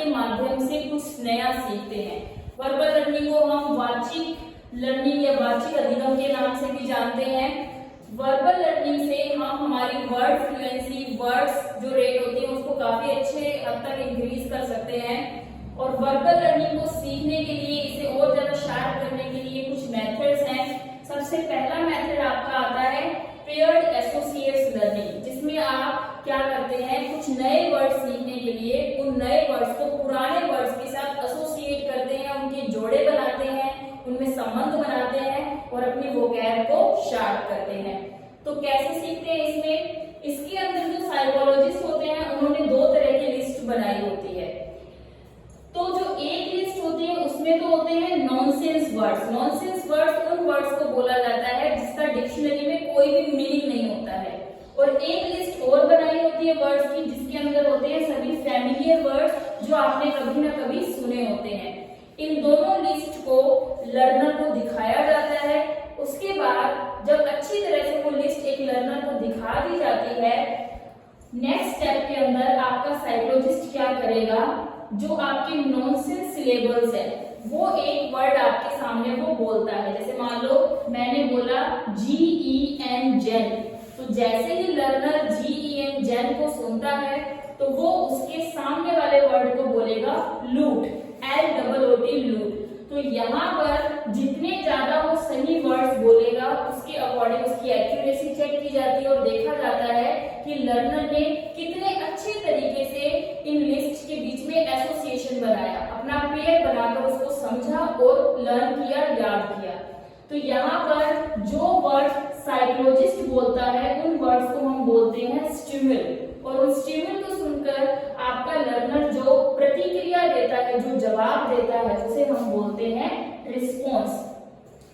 के माध्यम से कुछ नया सीखते हैं। वर्बल लर्निंग को हम वाचिक लर्निंग या वाचिक अधिगम के नाम से भी जानते हैं। वर्बल लर्निंग से हम हमारी वर्ड फ्लुएंसी, वर्ड्स जो रेट होती है उसको काफी अच्छे हद तक इंक्रीज कर सकते हैं। और वर्बल लर्निंग को सीखने के लिए, इसे और ज्यादा शार्प करने के लिए कुछ मेथड्स हैं। सबसे पहला मेथड आपका आता है पेयर्ड एसोसिएट्स लर्निंग, जिसमें आप क्या करते हैं, कुछ नए वर्ड सीखने के लिए उन नए वर्ड्स को पुराने वर्ड्स के साथ एसोसिएट करते हैं, उनके जोड़े बनाते हैं, उनमें संबंध बनाते हैं और अपनी वोकैब को शार्प करते हैं। तो कैसे सीखते हैं इसके अंदर जो साइकोलॉजिस्ट होते हैं उन्होंने दो तरह की लिस्ट बनाई होती है। तो जो एक लिस्ट होती है उसमें तो होते हैं नॉनसेंस वर्ड्स। नॉनसेंस वर्ड्स उन वर्ड्स को बोला जाता है जिसका डिक्शनरी में कोई भी मीनिंग नहीं होता है। और एक लिस्ट और बनाई होती है वर्ड्स की, जिसके अंदर होते हैं सभी फैमिलियर वर्ड्स जो आपने कभी ना कभी सुने होते हैं। इन दोनों लिस्ट को लर्नर को दिखाया जाता है। उसके बाद जब अच्छी तरह से वो लिस्ट एक लर्नर को दिखा दी जाती है, नेक्स्ट स्टेप के अंदर आपका साइकोलॉजिस्ट क्या करेगा, जो आपके नॉनसेंस सिलेबल्स है वो एक वर्ड आपके सामने वो बोलता है। जैसे मान लो मैंने बोला GEN जेन, तो जैसे ही लर्नर GEN जेन को सुनता है तो वो उसके सामने वाले वर्ड को बोलेगा लूट, LOOT लूट। तो यहाँ पर जितने ज्यादा वो सही वर्ड्स बोलेगा उसके अकॉर्डिंग उसकी एक्यूरेसी चेक की जाती है और देखा जाता है कि लर्नर ने कितने अच्छे तरीके से इन लिस्ट के बीच में एसोसिएशन बनाया, अपना पेयर बनाकर उसको समझा और लर्न किया, याद किया। तो यहाँ पर जो वर्ड साइकोलॉजिस्ट बोलता है उन वर्ड्स को हम बोलते हैं स्टिमुल। और उस स्टिमुल को सुनकर आपका लर्नर जो प्रतिक्रिया देता है, जो जवाब देता है, उसे हम बोलते हैं रिस्पॉन्स।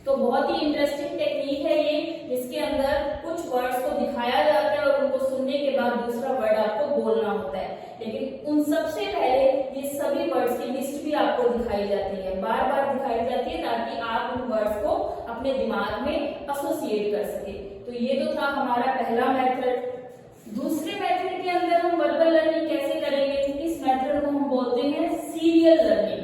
तो बहुत ही इंटरेस्टिंग टेक्निक है ये, जिसके अंदर कुछ वर्ड्स को दिखाया जाता है और उनको सुनने के बाद दूसरा वर्ड आपको बोलना होता है। लेकिन उन सबसे पहले ये सभी वर्ड्स की लिस्ट भी आपको दिखाई जाती है, बार बार दिखाई जाती है, ताकि आप उन वर्ड्स को अपने दिमाग में एसोसिएट कर सके। तो ये तो था हमारा पहला मेथड। दूसरे मेथड के अंदर हम वर्बल लर्निंग कैसे करेंगे, इस मेथड को हम बोलते हैं सीरियल लर्निंग।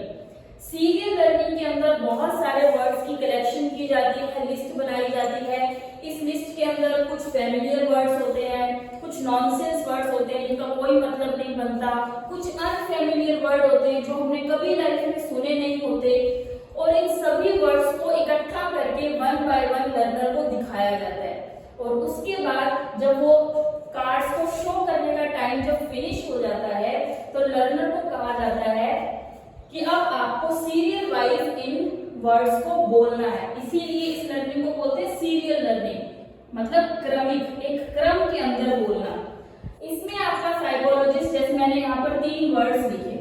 सीरियल लर्निंग के अंदर बहुत सारे वर्ड्स की कलेक्शन की जाती है, लिस्ट बनाई जाती है। इस लिस्ट के अंदर कुछ फैमिलियर वर्ड्स होते हैं, कुछ नॉनसेंस वर्ड्स होते हैं जिनका कोई मतलब नहीं बनता, कुछ अनफैमिलियर वर्ड होते हैं जो हमने कभी लाइफ में सुने नहीं होते। और इन सभी वर्ड्स को इकट्ठा करके वन बाय वन लर्नर को दिखाया जाता है। और उसके बाद जब वो कार्ड्स को शो करने का टाइम जब फिनिश हो जाता है तो लर्नर को कहा जाता है कि अब आपको सीरियल वाइज इन वर्ड्स को बोलना है। इसीलिए इस लर्निंग को बोलते हैं सीरियल लर्निंग, मतलब क्रमिक, एक क्रम के अंदर बोलना। इसमें आपका साइकोलॉजिस्ट, जैसे मैंने यहाँ पर 3 वर्ड्स लिखे,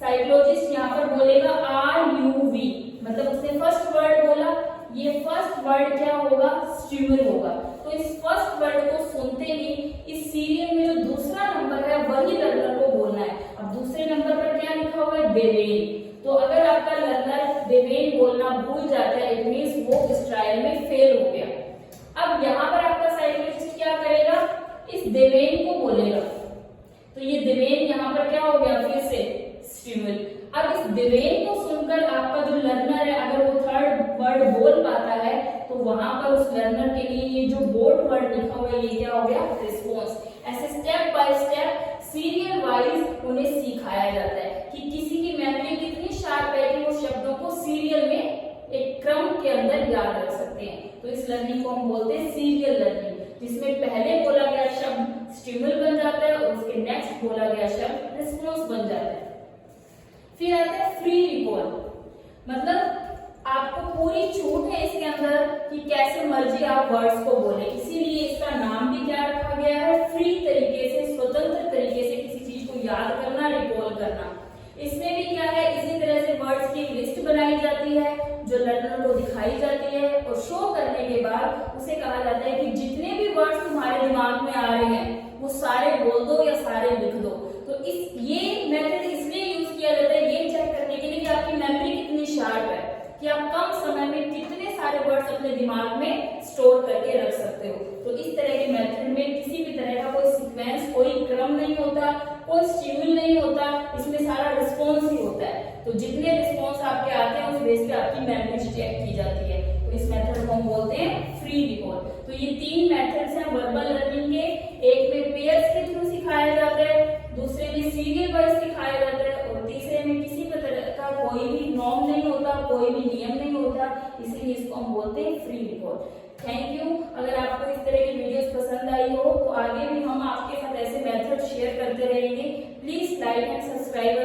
साइकोलॉजिस्ट यहाँ पर बोलेगा RUV, मतलब उसने फर्स्ट वर्ड बोला, ये फर्स्ट वर्ड क्या होगा, स्टिमुल होगा। तो इस फर्स्ट वर्ड को सुनते ही इस सीरियल में जो दूसरा नंबर है वही लर्नर को बोलना है। अब दूसरे नंबर पर क्या लिखा हुआ है, देवेन। तो अगर आपका लर्नर देवेन बोलना भूल जाता है, इट मींस वो इस ट्रायल में फेल हो गया। अब यहाँ पर आपका साइकोलॉजिस्ट क्या करेगा, इस देवेन को बोलेगा। तो ये देवेन यहाँ पर क्या हो गया, फिर से स्टिमुल। अब इस देवेन को सुनकर आपका जो लर्नर है, अगर वो थर्ड वर्ड बोल पाता है तो वहां पर उस लर्नर के लिए ये जो बोर्ड वर्ड लिखा हुआ है ये क्या हो गया, रिस्पॉन्स। ऐसे step by step serial wise उन्हें सिखाया जाता है कि किसी की मेमोरी कितनी शार्प है कि वो शब्दों को सीरियल में एक क्रम के अंदर याद रख सकते हैं। तो इस लर्निंग को हम बोलते हैं सीरियल लर्निंग, जिसमें पहले बोला गया शब्द स्टिमुल बन जाता है और उसके नेक्स्ट बोला गया शब्द रिस्पॉन्स बन जाता है। फिर आता है फ्री रिकॉल, मतलब आपको पूरी छूट है इसके अंदर कि कैसे मर्जी आप वर्ड्स को बोले। इसीलिए इसका नाम भी क्या रखा गया है, फ्री तरीके से, स्वतंत्र तरीके से किसी चीज को याद करना, रिकॉल करना। इसमें भी क्या है, इसी तरह से वर्ड्स की लिस्ट बनाई जाती है जो लर्नर को दिखाई जाती है और शो करने के बाद उसे कहा जाता है कि जितने भी वर्ड्स तुम्हारे दिमाग में आ रहे हैं वो सारे बोल दो या सारे लिख दो। तो ये मेथड इसलिए यूज किया जाता है ये चेक करने के लिए कि आपकी मेमोरी कितनी शार्प है, कि आप कम समय में कितने सारे वर्ड्स अपने दिमाग में स्टोर करके रख सकते हो। तो इस तरह के मेथड में किसी भी तरह का कोई सीक्वेंस, कोई क्रम नहीं होता, कोई स्टिमुल नहीं होता, इसमें सारा रिस्पॉन्स तो जितने रिस्पॉन्स आपके आते हैं उस बेस पे आपकी मेमोरी चेक की जाती है। तो इस मेथड को हम बोलते हैं फ्री रिकॉल। तो ये 3 मेथड्स हैं वर्बल लर्निंग के। एक में पेयर्स के थ्रू सिखाया जाता है, दूसरे में सीरियल वाइज सिखाया जाता है और तीसरे में किसी भी तरह का कोई भी नॉर्म नहीं होता, कोई भी नियम नहीं होता, इसीलिए इसको हम बोलते हैं फ्री रिकॉल। Thank you. अगर आपको इस तरह की वीडियोस पसंद आई हो तो आगे भी हम आपके साथ ऐसे मेथड शेयर करते रहेंगे। Please like and subscribe